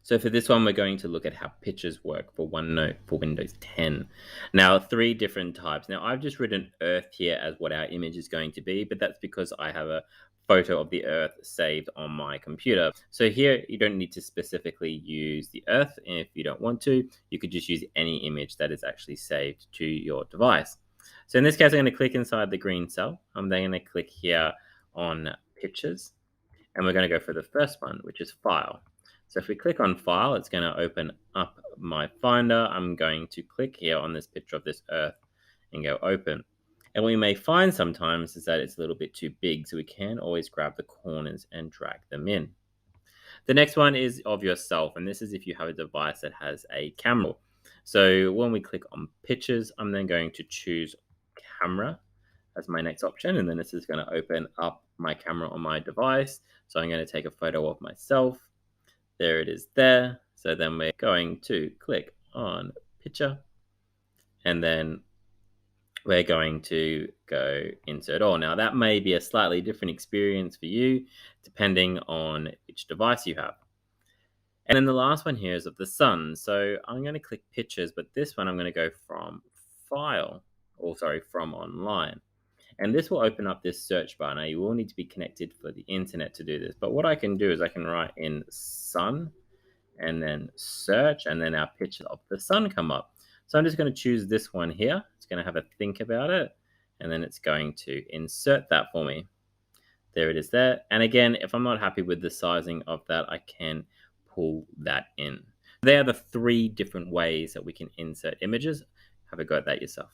So for this one, we're going to look at how pictures work for OneNote for Windows 10. Now, three different types. Now, I've just written Earth here as what our image is going to be, but that's because I have a photo of the Earth saved on my computer. So here, you don't need to specifically use the Earth. And if you don't want to, you could just use any image that is actually saved to your device. So in this case, I'm going to click inside the green cell. I'm then going to click here on Pictures, and we're going to go for the first one, which is File. So if we click on File, it's going to open up my Finder. I'm going to click here on this picture of this Earth and go Open. And what we may find sometimes is that it's a little bit too big, so we can always grab the corners and drag them in. The next one is of yourself, and this is if you have a device that has a camera. So when we click on Pictures, I'm then going to choose Camera as my next option, and then this is going to open up my camera on my device. So I'm going to take a photo of myself. There it is there. So then we're going to click on Picture, and then we're going to go Insert All. Now that may be a slightly different experience for you depending on which device you have. And then the last one here is of the sun. So I'm going to click Pictures, but this one I'm going to go from File, or sorry, from Online. And this will open up this search bar. Now you will need to be connected for the internet to do this. But what I can do is I can write in sun and then search, and then our picture of the sun come up. So I'm just going to choose this one here. It's going to have a think about it, and then it's going to insert that for me. There it is there. And again, if I'm not happy with the sizing of that, I can pull that in. They are the three different ways that we can insert images. Have a go at that yourself.